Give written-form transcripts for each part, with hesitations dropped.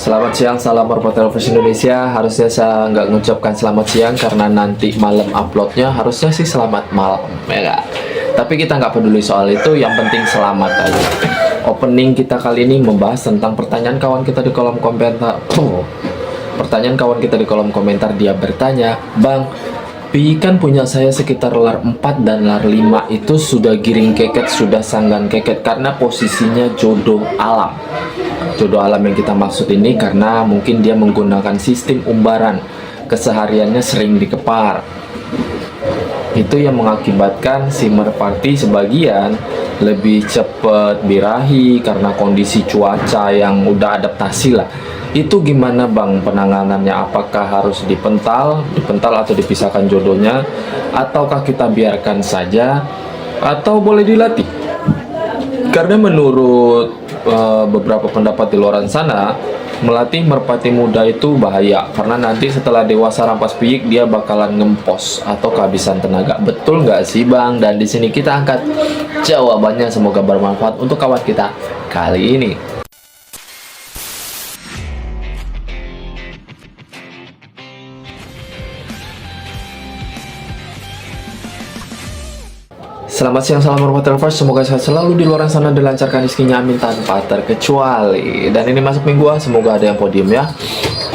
Selamat siang, salam Reporter Voice Indonesia. Harusnya saya nggak mengucapkan selamat siang karena nanti malam uploadnya harusnya sih selamat malam, ya nggak? Tapi kita nggak peduli soal itu, yang penting selamat aja. Opening kita kali ini membahas tentang pertanyaan kawan kita di kolom komentar. Pertanyaan kawan kita di kolom komentar, dia bertanya, Bang, Pi kan punya saya sekitar lar 4 dan lar 5 itu sudah giring keket, sudah sanggan keket karena posisinya jodoh alam. Jodoh alam yang kita maksud ini karena mungkin dia menggunakan sistem umbaran, kesehariannya sering dikepar. Itu yang mengakibatkan si merpati sebagian lebih cepat birahi karena kondisi cuaca yang udah adaptasi lah. Itu gimana Bang penanganannya? Apakah harus dipental atau dipisahkan jodohnya, ataukah kita biarkan saja, atau boleh dilatih? Karena menurut beberapa pendapat di luar sana, melatih merpati muda itu bahaya karena nanti setelah dewasa rampas piyik dia bakalan ngempos atau kehabisan tenaga. Betul nggak sih Bang? Dan di sini kita angkat jawabannya, semoga bermanfaat untuk kawan kita kali ini. Selamat siang, salam Reporter Voice. Semoga sehat selalu di luar sana, dilancarkan rezekinya, amin tanpa terkecuali. Dan ini masuk minggu, semoga ada yang podium ya.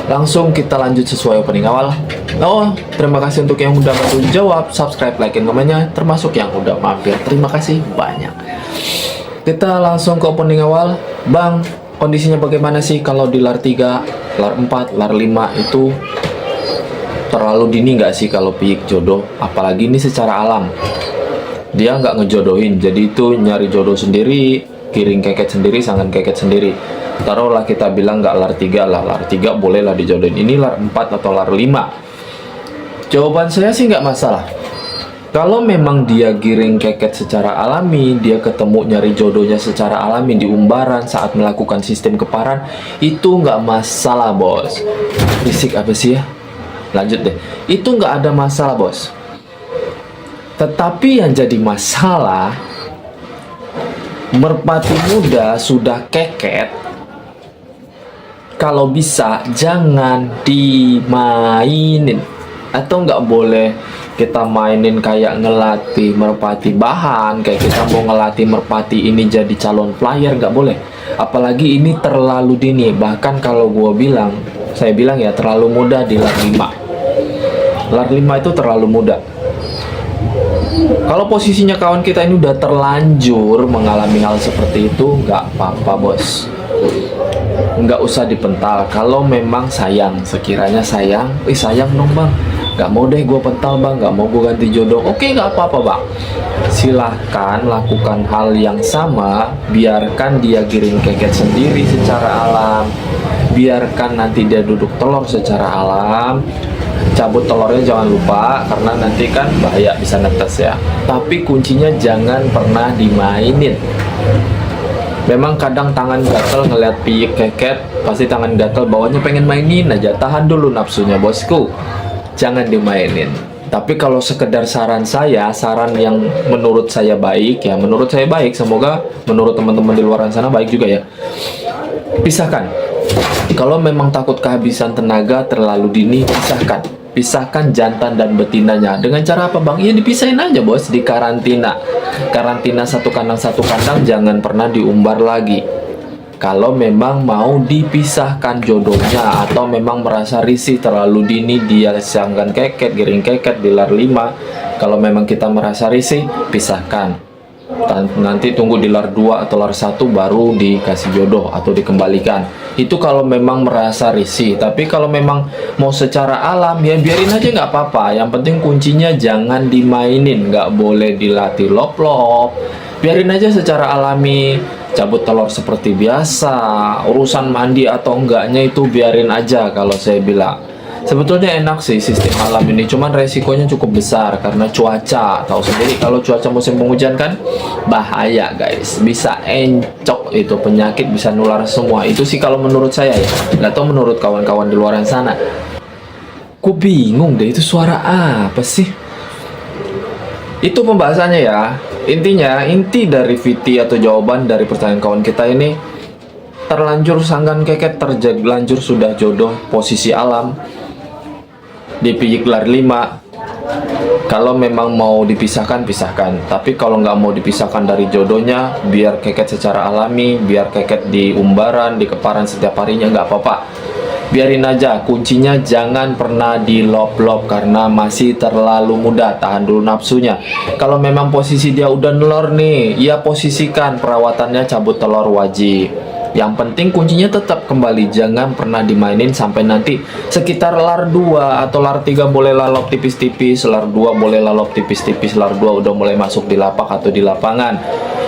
Langsung kita lanjut sesuai opening awal. Oh, terima kasih untuk yang udah bantu jawab, subscribe, like, dan komennya, termasuk yang udah mampir. Terima kasih banyak. Kita langsung ke opening awal. Bang, kondisinya bagaimana sih kalau di lar 3, lar 4, lar 5 itu terlalu dini nggak sih kalau piyik jodoh? Apalagi ini secara alam. Dia nggak ngejodohin, jadi itu nyari jodoh sendiri, giring keket sendiri, sanggan keket sendiri. Taruhlah kita bilang nggak lar 3 lah, lar 3 bolehlah dijodohin. Ini lar 4 atau lar 5. Jawaban saya sih nggak masalah. Kalau memang dia giring keket secara alami, dia ketemu nyari jodohnya secara alami di umbaran saat melakukan sistem keparan, itu nggak masalah bos. Fisik apa sih ya? Lanjut deh, itu nggak ada masalah bos. Tetapi yang jadi masalah, merpati muda sudah keket, kalau bisa jangan dimainin. Atau nggak boleh kita mainin kayak ngelatih merpati bahan, kayak kita mau ngelatih merpati ini jadi calon player, nggak boleh. Apalagi ini terlalu dini, bahkan kalau saya bilang ya terlalu muda di lar 5. Lar 5 itu terlalu muda. Kalau posisinya kawan kita ini udah terlanjur mengalami hal seperti itu, nggak apa-apa bos, nggak usah dipental. Kalau memang sayang, sekiranya sayang, sayang dong bang, nggak mau deh gue pental bang, nggak mau gue ganti jodoh. Oke, nggak apa-apa bang, silahkan lakukan hal yang sama. Biarkan dia giring keket sendiri secara alam, biarkan nanti dia duduk telur secara alam. Cabut telurnya jangan lupa, karena nanti kan bahaya, bisa netes ya. Tapi kuncinya jangan pernah dimainin. Memang kadang tangan gatel ngeliat piyik keket, pasti tangan gatel bawahnya pengen mainin aja. Tahan dulu nafsunya bosku, jangan dimainin. Tapi kalau sekedar saran saya, saran yang menurut saya baik ya, menurut saya baik, semoga menurut teman-teman di luar sana baik juga ya. Pisahkan. Kalau memang takut kehabisan tenaga terlalu dini, pisahkan jantan dan betinanya. Dengan cara apa bang? Ya dipisahin aja bos, di karantina. Karantina satu kandang, jangan pernah diumbar lagi. Kalau memang mau dipisahkan jodohnya, atau memang merasa risih terlalu dini dia sanggan keket, giring keket di lar 5, kalau memang kita merasa risih, pisahkan. Nanti tunggu di lar 2 atau lar 1 baru dikasih jodoh atau dikembalikan. Itu kalau memang merasa risih. Tapi kalau memang mau secara alam, ya biarin aja, nggak apa-apa. Yang penting kuncinya jangan dimainin, nggak boleh dilatih lop-lop. Biarin aja secara alami, cabut telur seperti biasa. Urusan mandi atau enggaknya itu biarin aja kalau saya bilang. Sebetulnya enak sih sistem alam ini, cuman resikonya cukup besar karena cuaca. Tahu sendiri kalau cuaca musim penghujan kan bahaya guys, bisa encok, itu penyakit bisa nular semua. Itu sih kalau menurut saya ya, nggak tahu menurut kawan-kawan di luar sana. Ku bingung deh, itu suara apa sih? Itu pembahasannya ya. Intinya, inti dari VT atau jawaban dari pertanyaan kawan kita ini, terlanjur sanggan keket, terlanjur sudah jodoh posisi alam di piyik lar 5. Kalau memang mau dipisahkan, pisahkan. Tapi kalau nggak mau dipisahkan dari jodohnya, biar keket secara alami, biar keket di umbaran, di keparan setiap harinya, nggak apa-apa. Biarin aja, kuncinya jangan pernah di lop-lop karena masih terlalu muda, tahan dulu nafsunya. Kalau memang posisi dia udah nelor nih, ya posisikan perawatannya cabut telur wajib. Yang penting kuncinya tetap kembali, jangan pernah dimainin sampai nanti sekitar lar 2 atau lar 3 boleh lalop tipis-tipis, lar 2 boleh lalop tipis-tipis, lar 2 udah mulai masuk di lapak atau di lapangan.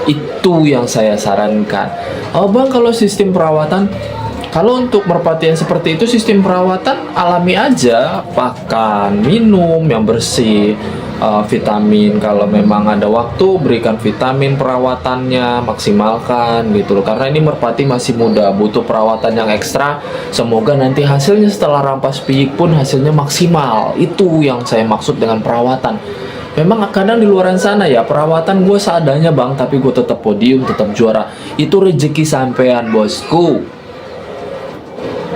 Itu yang saya sarankan. Oh bang, kalau sistem perawatan, kalau untuk merpati yang seperti itu sistem perawatan alami aja, pakan, minum yang bersih, vitamin. Kalau memang ada waktu, berikan vitamin, perawatannya maksimalkan gitu loh. Karena ini merpati masih muda, butuh perawatan yang ekstra. Semoga nanti hasilnya setelah rampas piyik pun hasilnya maksimal. Itu yang saya maksud dengan perawatan. Memang kadang di luaran sana ya perawatan gue seadanya bang, tapi gue tetap podium, tetap juara. Itu rezeki sampean bosku.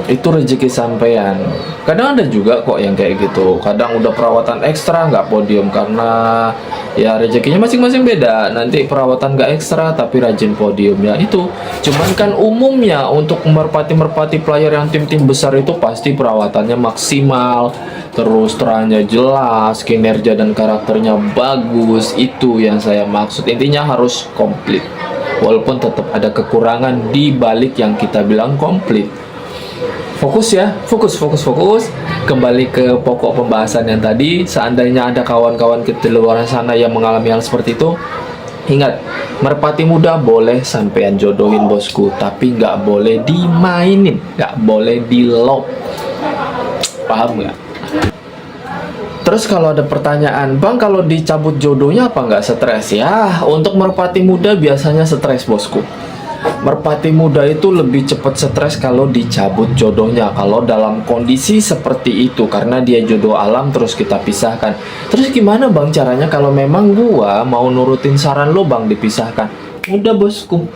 Itu rezeki sampean. Kadang ada juga kok yang kayak gitu. Kadang udah perawatan ekstra nggak podium karena ya rezekinya masing-masing beda. Nanti perawatan nggak ekstra tapi rajin podium ya itu. Cuman kan umumnya untuk merpati-merpati player yang tim-tim besar itu pasti perawatannya maksimal, terus terangnya jelas, kinerja dan karakternya bagus. Itu yang saya maksud. Intinya harus komplit. Walaupun tetap ada kekurangan di balik yang kita bilang komplit. Fokus ya, fokus. Kembali ke pokok pembahasan yang tadi. Seandainya ada kawan-kawan di luar sana yang mengalami hal seperti itu, ingat, merpati muda boleh sampean jodohin bosku, tapi nggak boleh dimainin, nggak boleh di lob. Paham nggak? Terus kalau ada pertanyaan, bang kalau dicabut jodohnya apa nggak stres? Ya, untuk merpati muda biasanya stres bosku. Merpati muda itu lebih cepat stres kalau dicabut jodohnya, kalau dalam kondisi seperti itu, karena dia jodoh alam terus kita pisahkan. Terus gimana bang caranya kalau memang gua mau nurutin saran lo bang dipisahkan? Udah bosku,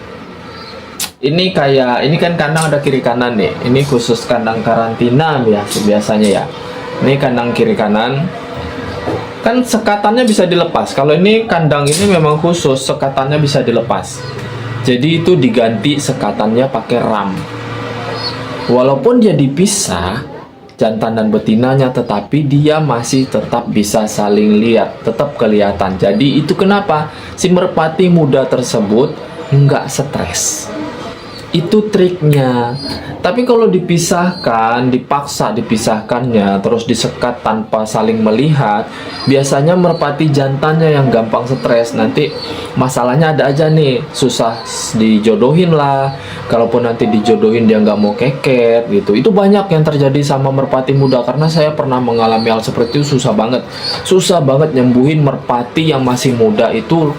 ini kan kandang ada kiri kanan nih, ini khusus kandang karantina biasanya ya. Ini kandang kiri kanan, kan sekatannya bisa dilepas. Kalau ini kandang ini memang khusus sekatannya bisa dilepas. Jadi itu diganti sekatannya pakai ram. Walaupun dia dipisah jantan dan betinanya, tetapi dia masih tetap bisa saling lihat, tetap kelihatan. Jadi itu kenapa si merpati muda tersebut nggak stres. Itu triknya. Tapi kalau dipisahkan, dipaksa dipisahkannya, terus disekat tanpa saling melihat, biasanya merpati jantannya yang gampang stres. Nanti masalahnya ada aja nih, susah dijodohin lah. Kalaupun nanti dijodohin dia nggak mau keket gitu. Itu banyak yang terjadi sama merpati muda, karena saya pernah mengalami hal seperti itu. Susah banget nyembuhin merpati yang masih muda itu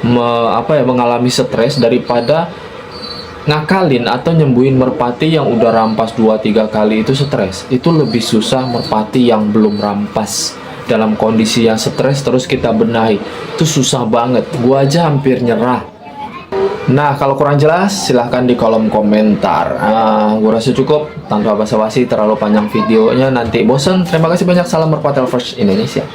mengalami stres daripada ngakalin atau nyembuhin merpati yang udah rampas 2-3 kali. Itu stres. Itu lebih susah merpati yang belum rampas dalam kondisi yang stres terus kita benahi. Itu susah banget. Gua aja hampir nyerah. Nah, kalau kurang jelas silahkan di kolom komentar. Gua rasa cukup, tanpa basa-basi terlalu panjang videonya nanti bosan. Terima kasih banyak. Salam Merpati Lovers Indonesia.